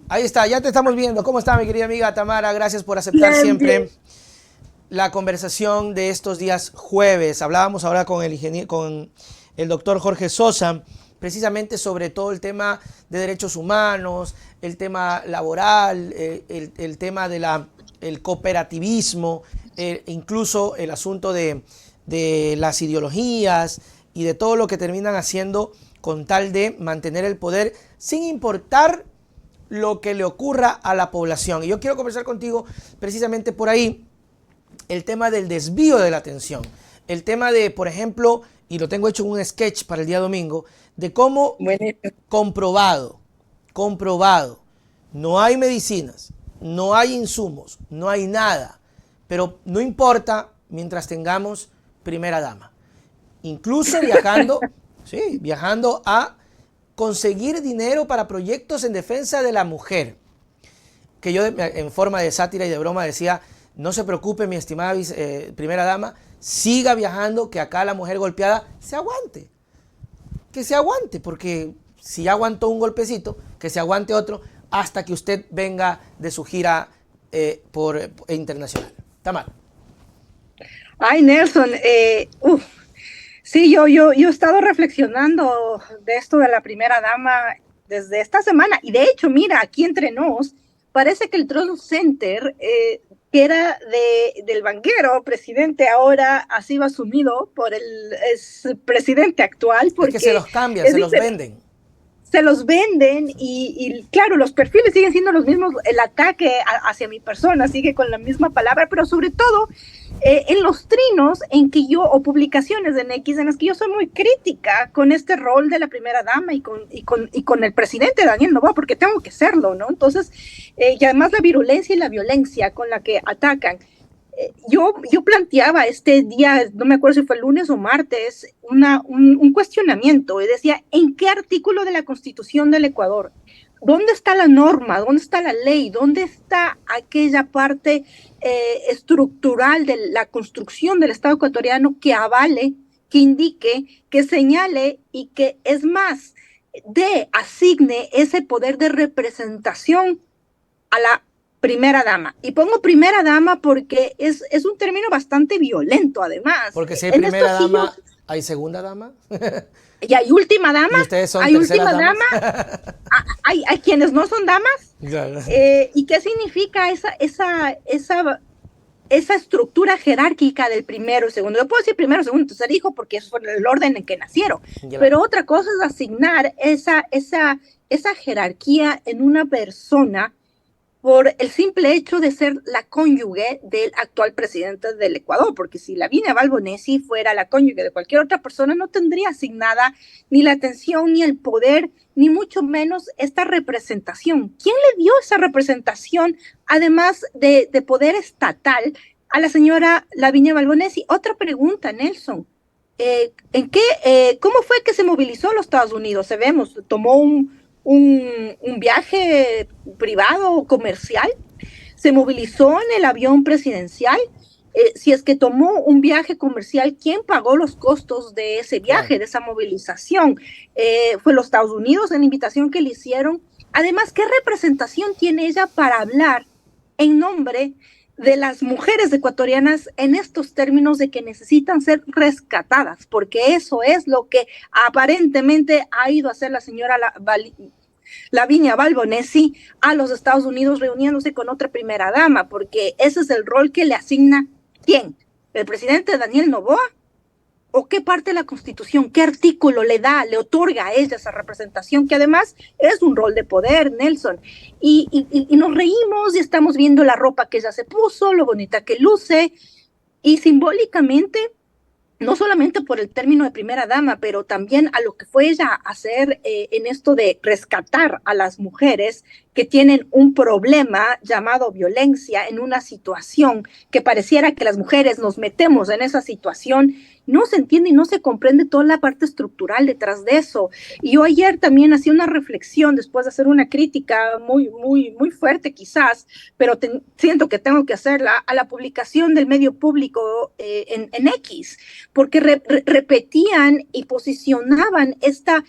Ahí está, ya te estamos viendo. ¿Cómo está mi querida amiga Tamara? Gracias por aceptar Bien, siempre bien. la conversación de estos días jueves. Hablábamos ahora con con el doctor Jorge Sosa, precisamente sobre todo el tema de derechos humanos, el tema laboral, el tema de el cooperativismo, incluso el asunto de las ideologías y de todo lo que terminan haciendo con tal de mantener el poder sin importar lo que le ocurra a la población. Y yo quiero conversar contigo precisamente por ahí, el tema del desvío de la atención, el tema de, por ejemplo, y lo tengo hecho en un sketch para el día domingo, de cómo Bueno, comprobado, comprobado, no hay medicinas, no hay insumos, no hay nada, pero no importa mientras tengamos primera dama. Incluso viajando, sí, viajando a conseguir dinero para proyectos en defensa de la mujer. Que yo en forma de sátira y de broma decía, no se preocupe mi estimada primera dama, siga viajando, que acá la mujer golpeada se aguante. Que se aguante, porque si ya aguantó un golpecito, que se aguante otro hasta que usted venga de su gira internacional. Tamar. ay, Nelson, sí, yo he estado reflexionando de esto de la primera dama desde esta semana. Y de hecho, mira, aquí entre nos, parece que el Trust Center, que era del banquero presidente, ahora ha sido asumido por el presidente actual, Es que se porque los cambian, es se los diferente. venden. Se los venden y claro, los perfiles siguen siendo los mismos, el ataque hacia mi persona sigue con la misma palabra, pero sobre todo en los trinos en que yo, o publicaciones en X, en las que yo soy muy crítica con este rol de la primera dama y con el presidente Daniel Noboa, porque tengo que serlo, ¿no? Entonces, y además la virulencia y la violencia con la que atacan. Yo planteaba este día, no me acuerdo si fue el lunes o martes, un cuestionamiento y decía, ¿en qué artículo de la Constitución del Ecuador? ¿Dónde está la norma? ¿Dónde está la ley? ¿Dónde está aquella parte estructural de la construcción del Estado ecuatoriano que avale, que indique, que señale y que es más, asigne ese poder de representación a la primera dama? Y pongo primera dama porque es un término bastante violento, además. Porque si hay En primera estos dama, siglos, hay segunda dama. y hay última dama, Y ustedes son hay terceras última damas. dama, hay quienes no son damas. Claro. ¿Y qué significa esa estructura jerárquica del primero y segundo? Yo puedo decir primero, segundo, tercer hijo porque eso fue el orden en que nacieron. Claro. Pero otra cosa es asignar esa jerarquía en una persona por el simple hecho de ser la cónyuge del actual presidente del Ecuador, porque si Lavinia Balbonesi fuera la cónyuge de cualquier otra persona, no tendría asignada ni la atención, ni el poder, ni mucho menos esta representación. ¿Quién le dio esa representación, además de poder estatal, a la señora Lavinia Balbonesi? Otra pregunta, Nelson. ¿Cómo fue que se movilizó a los Estados Unidos? Sabemos, tomó un viaje privado o comercial, se movilizó en el avión presidencial. Si es que tomó un viaje comercial, ¿quién pagó los costos de ese Claro. viaje, de esa movilización? ¿Fue los Estados Unidos en la invitación que le hicieron? Además, ¿qué representación tiene ella para hablar en nombre de las mujeres ecuatorianas en estos términos de que necesitan ser rescatadas? Porque eso es lo que aparentemente ha ido a hacer la señora Lavinia Balbonesi a los Estados Unidos reuniéndose con otra primera dama, porque ese es el rol que le asigna ¿quién? ¿El presidente Daniel Noboa? ¿O qué parte de la Constitución, qué artículo le da, le otorga a ella esa representación, que además es un rol de poder, Nelson? Y nos reímos y estamos viendo la ropa que ella se puso, lo bonita que luce, y simbólicamente no solamente por el término de primera dama, pero también a lo que fue ella a hacer en esto de rescatar a las mujeres que tienen un problema llamado violencia en una situación que pareciera que las mujeres nos metemos en esa situación. No se entiende y no se comprende toda la parte estructural detrás de eso. Y yo ayer también hacía una reflexión después de hacer una crítica muy fuerte quizás, pero siento que tengo que hacerla a la publicación del medio público en X, porque repetían y posicionaban esta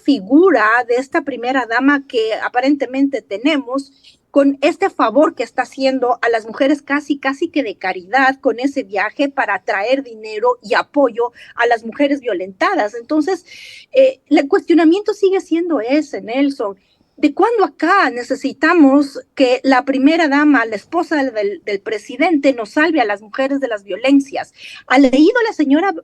figura de esta primera dama que aparentemente tenemos, con este favor que está haciendo a las mujeres casi que de caridad con ese viaje para traer dinero y apoyo a las mujeres violentadas. Entonces, el cuestionamiento sigue siendo ese, Nelson. ¿De cuándo acá necesitamos que la primera dama, la esposa del presidente, nos salve a las mujeres de las violencias? ¿Ha leído la señora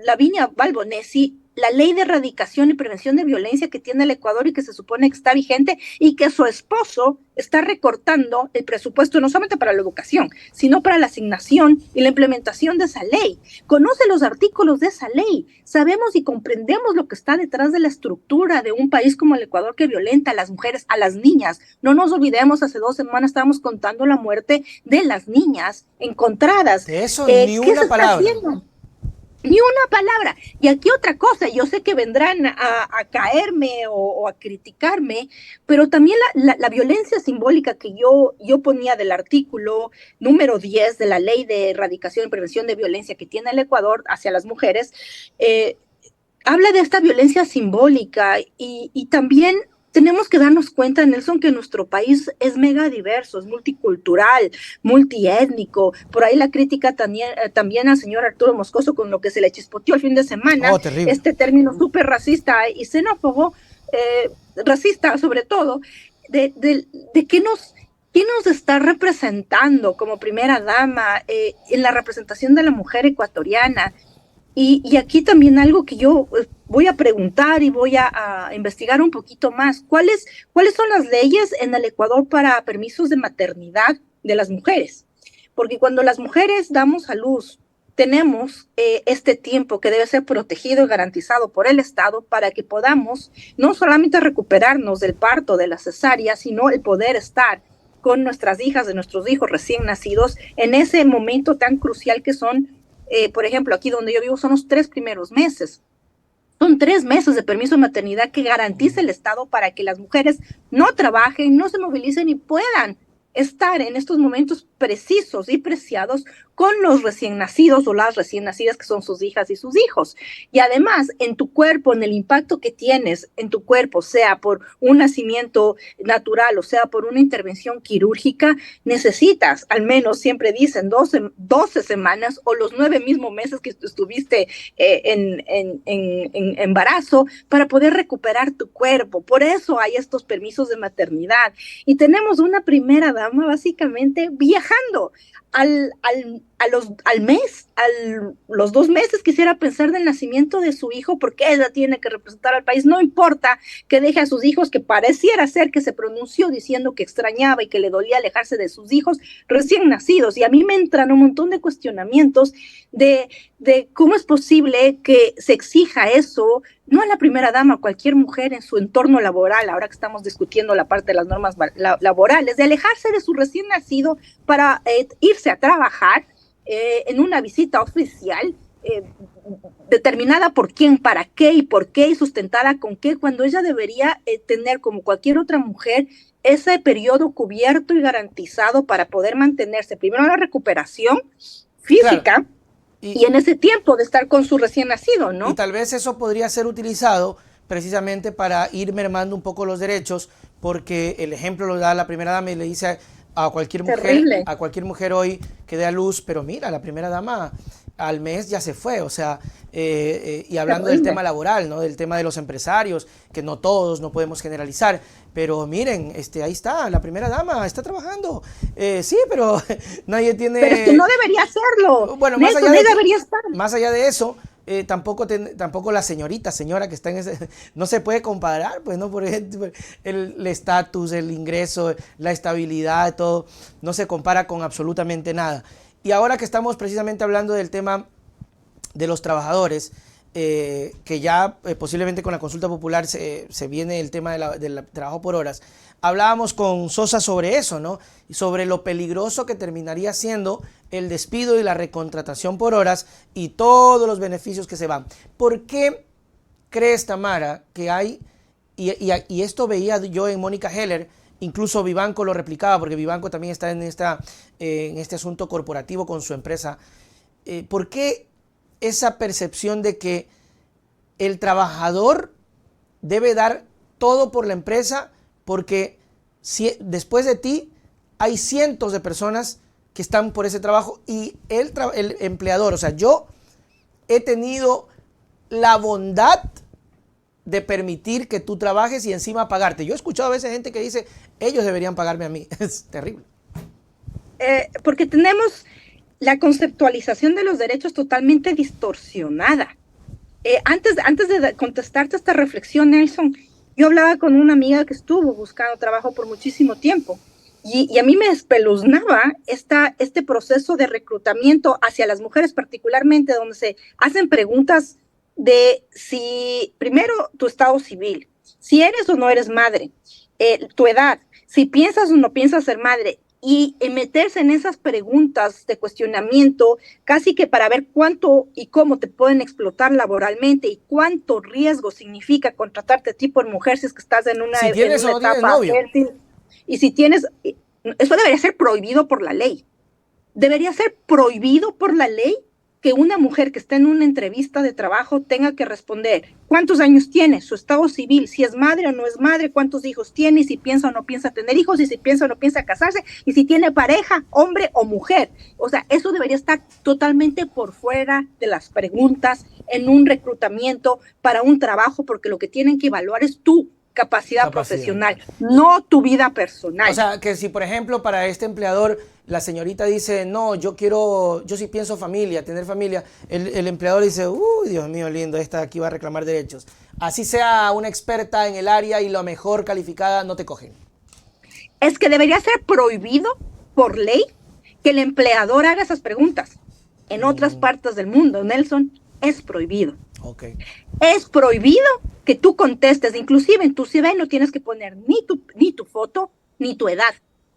Lavinia Balbonesi la ley de erradicación y prevención de violencia que tiene el Ecuador y que se supone que está vigente y que su esposo está recortando el presupuesto no solamente para la educación, sino para la asignación y la implementación de esa ley? Conoce los artículos de esa ley. Sabemos y comprendemos lo que está detrás de la estructura de un país como el Ecuador que violenta a las mujeres, a las niñas. No nos olvidemos, hace 2 semanas estábamos contando la muerte de las niñas encontradas. De eso ni una palabra. Ni una palabra. Y aquí otra cosa, yo sé que vendrán a caerme o a criticarme, pero también la violencia simbólica que yo ponía del artículo número 10 de la Ley de Erradicación y Prevención de Violencia que tiene el Ecuador hacia las mujeres, habla de esta violencia simbólica y también tenemos que darnos cuenta, Nelson, que nuestro país es mega diverso, es multicultural, multiétnico. Por ahí la crítica también al señor Arturo Moscoso con lo que se le chispoteó el fin de semana, este término súper racista y xenófobo, racista sobre todo, de qué nos está representando como primera dama en la representación de la mujer ecuatoriana. Y aquí también algo que yo voy a preguntar y voy a investigar un poquito más. ¿Cuáles son las leyes en el Ecuador para permisos de maternidad de las mujeres? Porque cuando las mujeres damos a luz, tenemos este tiempo que debe ser protegido y garantizado por el Estado para que podamos no solamente recuperarnos del parto, de la cesárea, sino el poder estar con nuestras hijas, de nuestros hijos recién nacidos en ese momento tan crucial que son. Por ejemplo, aquí donde yo vivo son los 3 primeros meses. Son 3 meses de permiso de maternidad que garantiza el Estado para que las mujeres no trabajen, no se movilicen y puedan estar en estos momentos precisos y preciados con los recién nacidos o las recién nacidas que son sus hijas y sus hijos. Y además, en tu cuerpo, en el impacto que tienes en tu cuerpo, sea por un nacimiento natural o sea por una intervención quirúrgica, necesitas, al menos siempre dicen, 12 semanas o los 9 mismos meses que estuviste en embarazo para poder recuperar tu cuerpo. Por eso hay estos permisos de maternidad. Y tenemos una primera dama básicamente viajando al mes, los 2 meses, quisiera pensar del nacimiento de su hijo, porque ella tiene que representar al país. No importa que deje a sus hijos, que pareciera ser que se pronunció diciendo que extrañaba y que le dolía alejarse de sus hijos recién nacidos. Y a mí me entran un montón de cuestionamientos de cómo es posible que se exija eso, no a la primera dama, a cualquier mujer en su entorno laboral, ahora que estamos discutiendo la parte de las normas laborales, de alejarse de su recién nacido para irse a trabajar en una visita oficial determinada por quién, para qué y por qué y sustentada con qué, cuando ella debería tener, como cualquier otra mujer, ese periodo cubierto y garantizado para poder mantenerse primero la recuperación física. Claro. Y en ese tiempo de estar con su recién nacido, ¿no? Y tal vez eso podría ser utilizado precisamente para ir mermando un poco los derechos, porque el ejemplo lo da la primera dama y le dice a cualquier mujer hoy que dé a luz, pero mira, la primera dama al mes ya se fue, o sea, y hablando del tema laboral, ¿no? Del tema de los empresarios, que no todos, no podemos generalizar, pero miren, ahí está, la primera dama está trabajando, sí, pero nadie tiene... Pero es que no debería hacerlo. Bueno, más allá de eso, tampoco la señora que está en ese, no se puede comparar, pues, ¿no? Por ejemplo, el estatus, el ingreso, la estabilidad, todo, no se compara con absolutamente nada. Y ahora que estamos precisamente hablando del tema de los trabajadores, que ya posiblemente con la consulta popular se viene el tema del trabajo por horas, hablábamos con Sosa sobre eso, ¿no? Y sobre lo peligroso que terminaría siendo el despido y la recontratación por horas y todos los beneficios que se van. ¿Por qué crees, Tamara, que hay, y esto veía yo en Mónica Heller, incluso Vivanco lo replicaba, porque Vivanco también está en este asunto corporativo con su empresa, ¿por qué esa percepción de que el trabajador debe dar todo por la empresa porque después de ti hay cientos de personas que están por ese trabajo y el empleador, o sea, yo he tenido la bondad de permitir que tú trabajes y encima pagarte. Yo he escuchado a veces gente que dice, ellos deberían pagarme a mí. Es terrible. Porque tenemos la conceptualización de los derechos totalmente distorsionada. Antes de contestarte esta reflexión, Nelson, yo hablaba con una amiga que estuvo buscando trabajo por muchísimo tiempo y a mí me espeluznaba este proceso de reclutamiento hacia las mujeres particularmente, donde se hacen preguntas de si, primero, tu estado civil, si eres o no eres madre, tu edad, si piensas o no piensas ser madre, y meterse en esas preguntas de cuestionamiento, casi que para ver cuánto y cómo te pueden explotar laboralmente y cuánto riesgo significa contratarte a ti por mujer si es que estás en una, si tienes en una o no tienes etapa novio. fértil. Y si tienes, eso debería ser prohibido por la ley. Debería ser prohibido por la ley que una mujer que está en una entrevista de trabajo tenga que responder cuántos años tiene, su estado civil, si es madre o no es madre, cuántos hijos tiene, y si piensa o no piensa tener hijos, y si piensa o no piensa casarse, y si tiene pareja, hombre o mujer. O sea, eso debería estar totalmente por fuera de las preguntas en un reclutamiento para un trabajo, porque lo que tienen que evaluar es tu capacidad profesional, no tu vida personal. O sea, que si por ejemplo para este empleador la señorita dice, no, yo sí pienso familia, tener familia, el empleador dice, uy, Dios mío, lindo, esta aquí va a reclamar derechos. Así sea una experta en el área y la mejor calificada, no te cogen. Es que debería ser prohibido por ley que el empleador haga esas preguntas. En otras partes del mundo, Nelson, es prohibido. Okay. Es prohibido que tú contestes, inclusive en tu CV no tienes que poner ni tu foto, ni tu edad,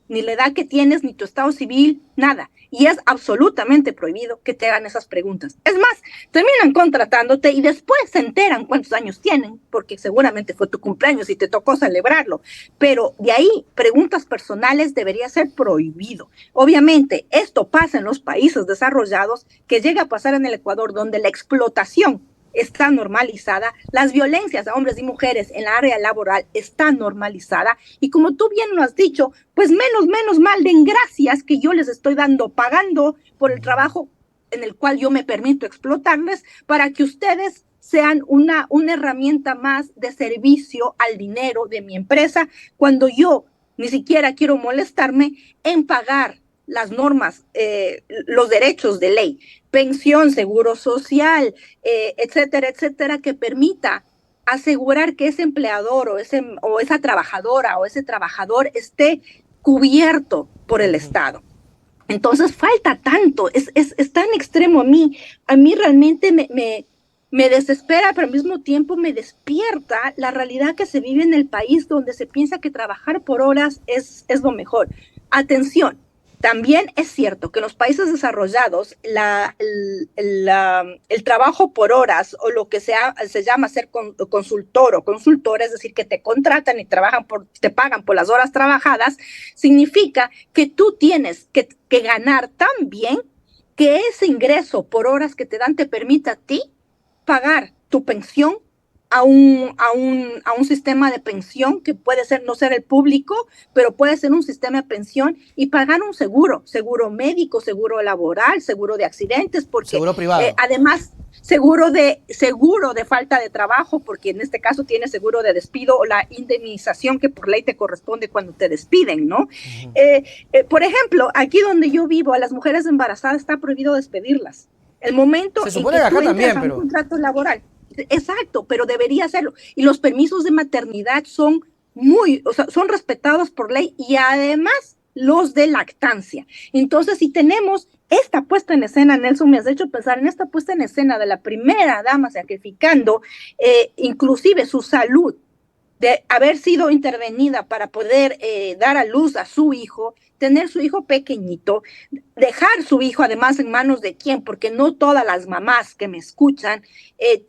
ni la edad que tienes, ni tu estado civil, nada. Y es absolutamente prohibido que te hagan esas preguntas. Es más, terminan contratándote y después se enteran cuántos años tienen, porque seguramente fue tu cumpleaños y te tocó celebrarlo. Pero de ahí, preguntas personales debería ser prohibido. Obviamente, esto pasa en los países desarrollados, que llega a pasar en el Ecuador, donde la explotación está normalizada, las violencias a hombres y mujeres en la área laboral está normalizada, y como tú bien lo has dicho, pues menos mal den gracias que yo les estoy pagando por el trabajo en el cual yo me permito explotarles, para que ustedes sean una herramienta más de servicio al dinero de mi empresa, cuando yo ni siquiera quiero molestarme en pagar las normas, los derechos de ley, pensión, seguro social, etcétera, etcétera, que permita asegurar que ese empleador o esa trabajadora o ese trabajador esté cubierto por el Estado. Entonces falta tanto, es tan extremo. A mí realmente me desespera, pero al mismo tiempo me despierta la realidad que se vive en el país, donde se piensa que trabajar por horas es lo mejor. Atención. También es cierto que en los países desarrollados el trabajo por horas, o lo que se llama ser consultor o consultora, es decir, que te contratan y te pagan por las horas trabajadas, significa que tú tienes que ganar tan bien que ese ingreso por horas que te dan te permita a ti pagar tu pensión a un sistema de pensión que puede no ser el público, pero puede ser un sistema de pensión, y pagar un seguro médico, seguro laboral, seguro de accidentes, porque seguro privado. Además seguro de falta de trabajo, porque en este caso tiene seguro de despido o la indemnización que por ley te corresponde cuando te despiden, ¿no? Por ejemplo, aquí donde yo vivo, a las mujeres embarazadas está prohibido despedirlas. El momento se supone en que tú entras a un contrato laboral. Exacto, pero debería hacerlo. Y los permisos de maternidad son son respetados por ley, y además los de lactancia. Entonces, si tenemos esta puesta en escena, Nelson, me has hecho pensar en esta puesta en escena de la primera dama sacrificando inclusive su salud, de haber sido intervenida para poder dar a luz a su hijo, tener su hijo pequeñito, dejar su hijo además en manos de quién, porque no todas las mamás que me escuchan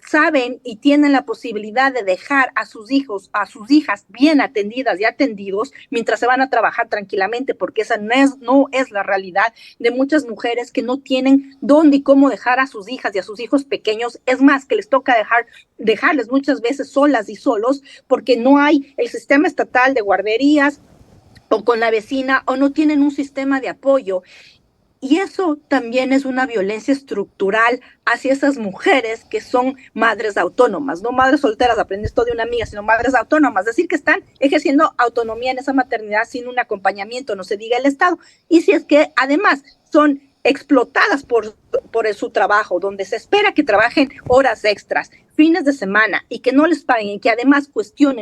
saben y tienen la posibilidad de dejar a sus hijos, a sus hijas bien atendidas y atendidos mientras se van a trabajar tranquilamente, porque esa no es la realidad de muchas mujeres que no tienen dónde y cómo dejar a sus hijas y a sus hijos pequeños. Es más, que les toca dejarles muchas veces solas y solos, porque no hay el sistema estatal de guarderías, o con la vecina o no tienen un sistema de apoyo. Y eso también es una violencia estructural hacia esas mujeres que son madres autónomas, no madres solteras, aprendí esto de una amiga, sino madres autónomas, es decir, que están ejerciendo autonomía en esa maternidad sin un acompañamiento, no se diga el Estado. Y si es que además son explotadas por su trabajo, donde se espera que trabajen horas extras, fines de semana y que no les paguen y que además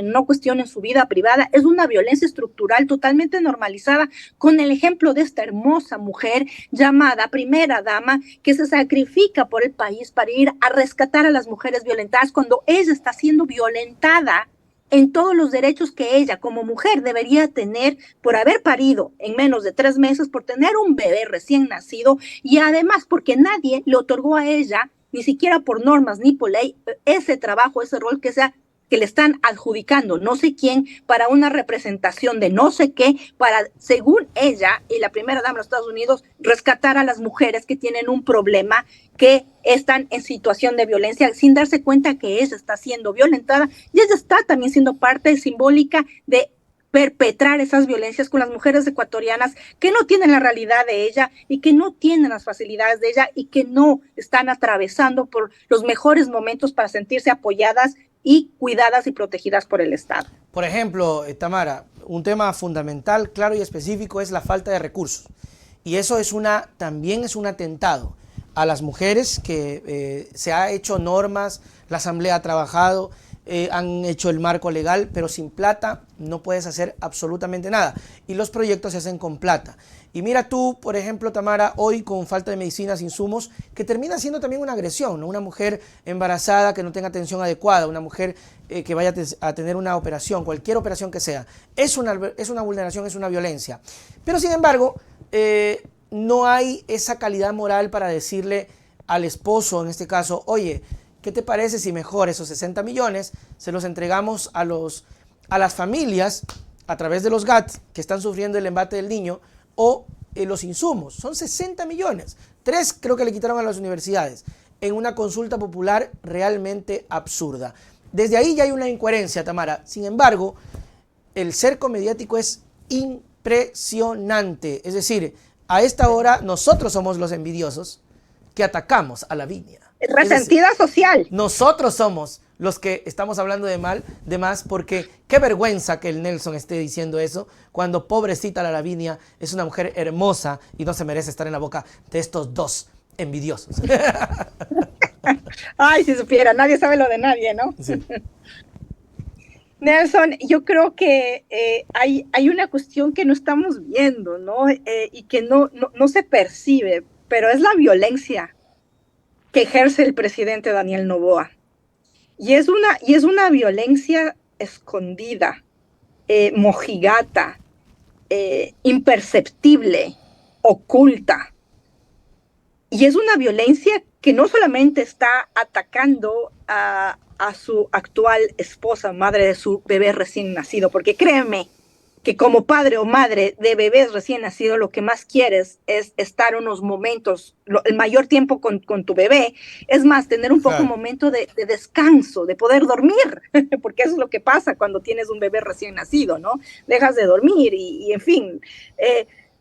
no cuestionen su vida privada, es una violencia estructural totalmente normalizada, con el ejemplo de esta hermosa mujer llamada primera dama que se sacrifica por el país para ir a rescatar a las mujeres violentadas cuando ella está siendo violentada en todos los derechos que ella como mujer debería tener por haber parido en menos de 3 meses, por tener un bebé recién nacido y además porque nadie le otorgó a ella, ni siquiera por normas ni por ley, ese trabajo, ese rol que le están adjudicando no sé quién para una representación de no sé qué, para, según ella y la primera dama de los Estados Unidos, rescatar a las mujeres que tienen un problema, que están en situación de violencia, sin darse cuenta que ella está siendo violentada y ella está también siendo parte simbólica de perpetrar esas violencias con las mujeres ecuatorianas que no tienen la realidad de ella y que no tienen las facilidades de ella y que no están atravesando por los mejores momentos para sentirse apoyadas y cuidadas y protegidas por el Estado. Por ejemplo, Tamara, un tema fundamental, claro y específico es la falta de recursos. Y eso también es un atentado a las mujeres que se ha hecho normas, la Asamblea ha trabajado, han hecho el marco legal, pero sin plata no puedes hacer absolutamente nada. Y los proyectos se hacen con plata. Y mira tú, por ejemplo, Tamara, hoy con falta de medicinas, insumos, que termina siendo también una agresión, ¿no? Una mujer embarazada que no tenga atención adecuada, una mujer que vaya a tener una operación, cualquier operación que sea, es una vulneración, es una violencia. Pero sin embargo, no hay esa calidad moral para decirle al esposo, en este caso, oye, ¿qué te parece si mejor esos 60 millones se los entregamos a las familias a través de los GAT que están sufriendo el embate del niño o los insumos? Son 60 millones. 3 creo que le quitaron a las universidades en una consulta popular realmente absurda. Desde ahí ya hay una incoherencia, Tamara. Sin embargo, el cerco mediático es impresionante. Es decir, a esta hora nosotros somos los envidiosos que atacamos a Lavinia. Resentida social. Nosotros somos los que estamos hablando de más, porque qué vergüenza que el Nelson esté diciendo eso, cuando pobrecita la Lavinia es una mujer hermosa y no se merece estar en la boca de estos dos envidiosos. Ay, si supiera, nadie sabe lo de nadie, ¿no? Sí. Nelson, yo creo que hay una cuestión que no estamos viendo, ¿no? Y que no se percibe, pero es la violencia que ejerce el presidente Daniel Noboa. Y es una violencia escondida, mojigata, imperceptible, oculta. Y es una violencia que no solamente está atacando a su actual esposa, madre de su bebé recién nacido, porque créeme que como padre o madre de bebés recién nacidos, lo que más quieres es estar unos momentos, el mayor tiempo con tu bebé, es más, tener un poco momento de descanso, de poder dormir, porque eso es lo que pasa cuando tienes un bebé recién nacido, ¿no? Dejas de dormir y en fin,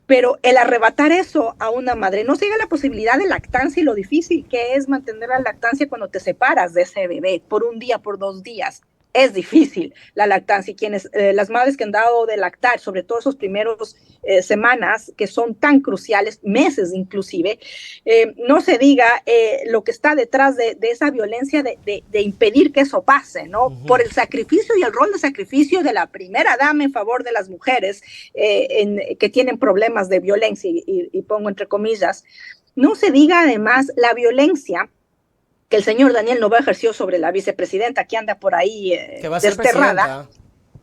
pero el arrebatar eso a una madre, no se llega a la posibilidad de lactancia y lo difícil que es mantener la lactancia cuando te separas de ese bebé por un día, por 2 días. Es difícil la lactancia y las madres que han dado de lactar, sobre todo esos primeros semanas que son tan cruciales, meses inclusive, no se diga lo que está detrás de esa violencia de impedir que eso pase, ¿no? Por el sacrificio y el rol de sacrificio de la primera dama en favor de las mujeres que tienen problemas de violencia y pongo entre comillas, no se diga además la violencia que el señor Daniel Noboa ejerció sobre la vicepresidenta que anda por ahí desterrada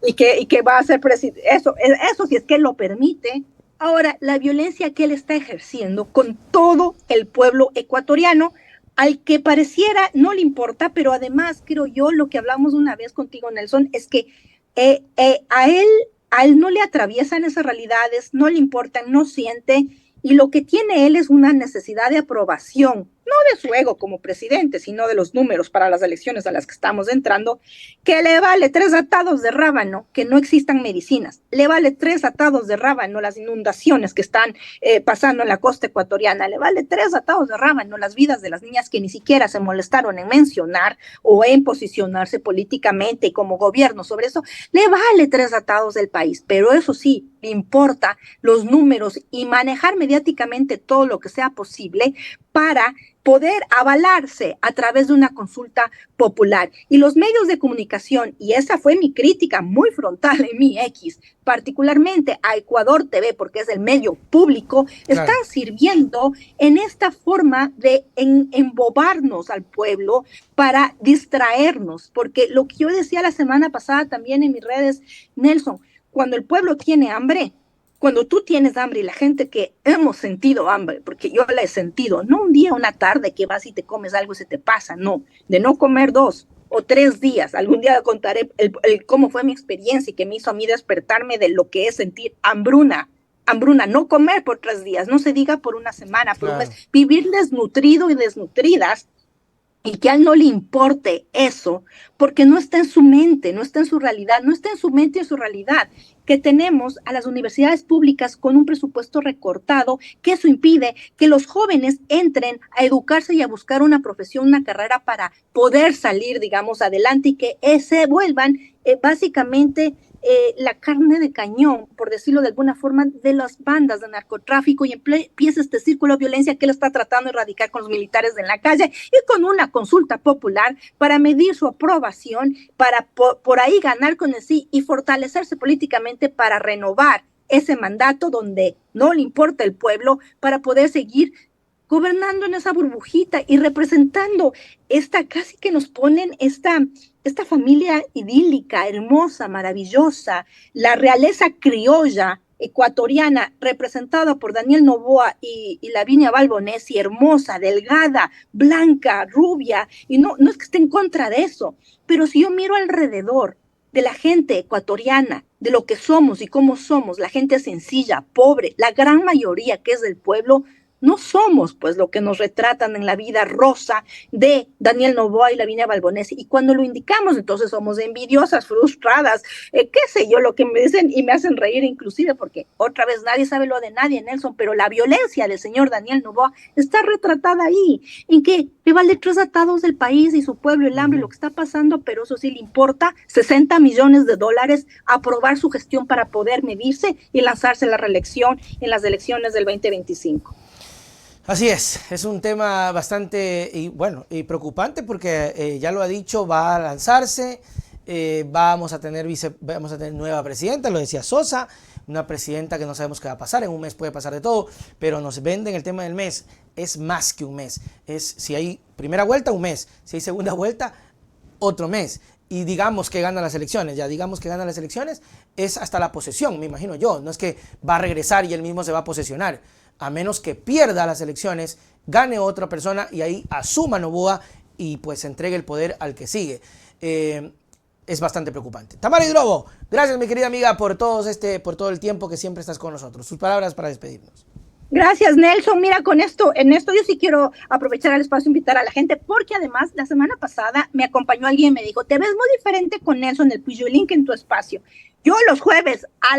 y que va a ser presidenta. Eso si es que él lo permite. Ahora, la violencia que él está ejerciendo con todo el pueblo ecuatoriano, al que pareciera no le importa, pero además creo yo, lo que hablamos una vez contigo, Nelson, es que a él no le atraviesan esas realidades, no le importan, no siente, y lo que tiene él es una necesidad de aprobación, no de su ego como presidente, sino de los números para las elecciones a las que estamos entrando, que le vale 3 atados de rábano que no existan medicinas, le vale 3 atados de rábano las inundaciones que están pasando en la costa ecuatoriana, le vale 3 atados de rábano las vidas de las niñas que ni siquiera se molestaron en mencionar o en posicionarse políticamente y como gobierno sobre eso, le vale 3 atados del país, pero eso sí, le importa los números y manejar mediáticamente todo lo que sea posible para poder avalarse a través de una consulta popular. Y los medios de comunicación, y esa fue mi crítica muy frontal en mi X, particularmente a Ecuador TV, porque es el medio público, claro, están sirviendo en esta forma de embobarnos al pueblo para distraernos, porque lo que yo decía la semana pasada también en mis redes, Nelson, cuando el pueblo tiene hambre, cuando tú tienes hambre y la gente que hemos sentido hambre, porque yo la he sentido, no un día, una tarde que vas y te comes algo y se te pasa, no, de no comer 2 o 3 días, algún día contaré cómo fue mi experiencia y que me hizo a mí despertarme de lo que es sentir hambruna, no comer por 3 días, no se diga por una semana, por un mes, vivir desnutrido y desnutridas, y que a él no le importe eso, porque no está en su mente, no está en su realidad, no está en su mente y en su realidad, que tenemos a las universidades públicas con un presupuesto recortado, que eso impide que los jóvenes entren a educarse y a buscar una profesión, una carrera para poder salir, digamos, adelante y que se vuelvan básicamente la carne de cañón, por decirlo de alguna forma, de las bandas de narcotráfico y empieza este círculo de violencia que él está tratando de erradicar con los militares en la calle y con una consulta popular para medir su aprobación, para por ahí ganar con el sí y fortalecerse políticamente para renovar ese mandato donde no le importa el pueblo para poder seguir gobernando en esa burbujita y representando esta, casi que nos ponen esta familia idílica, hermosa, maravillosa, la realeza criolla ecuatoriana representada por Daniel Noboa y Lavinia Balbonesi, hermosa, delgada, blanca, rubia, y no es que esté en contra de eso, pero si yo miro alrededor de la gente ecuatoriana, de lo que somos y cómo somos, la gente sencilla, pobre, la gran mayoría que es del pueblo, no somos pues lo que nos retratan en la vida rosa de Daniel Noboa y Lavinia Balbonesi, y cuando lo indicamos entonces somos envidiosas, frustradas, qué sé yo, lo que me dicen y me hacen reír inclusive porque otra vez nadie sabe lo de nadie, Nelson, pero la violencia del señor Daniel Noboa está retratada ahí, en que le vale 3 atados del país y su pueblo, el hambre, lo que está pasando, pero eso sí le importa, $60 millones aprobar su gestión para poder medirse y lanzarse a la reelección en las elecciones del 2025. Así es un tema bastante y preocupante porque ya lo ha dicho, va a lanzarse, vamos a tener nueva presidenta, lo decía Sosa, una presidenta que no sabemos qué va a pasar, en un mes puede pasar de todo, pero nos venden el tema del mes, es más que un mes, si hay primera vuelta, un mes, si hay segunda vuelta, otro mes. Y digamos que gana las elecciones, es hasta la posesión, me imagino yo, no es que va a regresar y él mismo se va a posesionar, a menos que pierda las elecciones, gane otra persona y ahí asuma Noboa y pues entregue el poder al que sigue. Es bastante preocupante. Tamara Hidrobo, gracias mi querida amiga por todo el tiempo que siempre estás con nosotros. Sus palabras para despedirnos. Gracias, Nelson. Mira, en esto yo sí quiero aprovechar el espacio e invitar a la gente, porque además la semana pasada me acompañó alguien y me dijo, te ves muy diferente con Nelson, el Puyolín, que en tu espacio. Yo los jueves a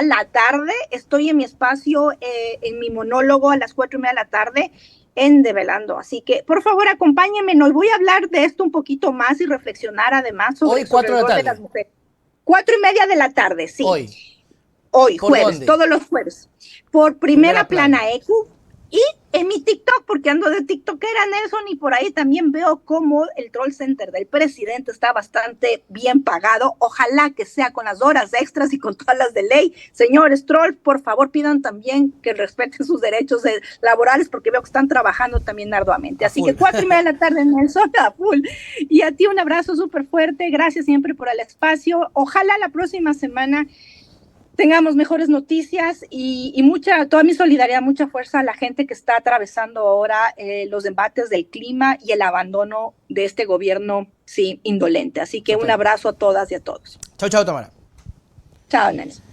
la tarde estoy en mi espacio, en mi monólogo a las 4:30 de la tarde, en Develando. Así que, por favor, acompáñenme. Nos voy a hablar de esto un poquito más y reflexionar además sobre el rol de las mujeres. 4:30 de la tarde, sí. Hoy, jueves, ¿dónde? Todos los jueves. Por Primera Plana EQ y en mi TikTok, porque ando de TikTokera, Nelson, y por ahí también veo cómo el troll center del presidente está bastante bien pagado. Ojalá que sea con las horas extras y con todas las de ley. Señores troll, por favor, pidan también que respeten sus derechos laborales, porque veo que están trabajando también arduamente. Así que 4:30 de la tarde, Nelson, a full. Y a ti un abrazo súper fuerte. Gracias siempre por el espacio. Ojalá la próxima semana tengamos mejores noticias y toda mi solidaridad, mucha fuerza a la gente que está atravesando ahora los embates del clima y el abandono de este gobierno, sí, indolente. Así que un abrazo a todas y a todos. Chao, Tamara. Chao, Nelson.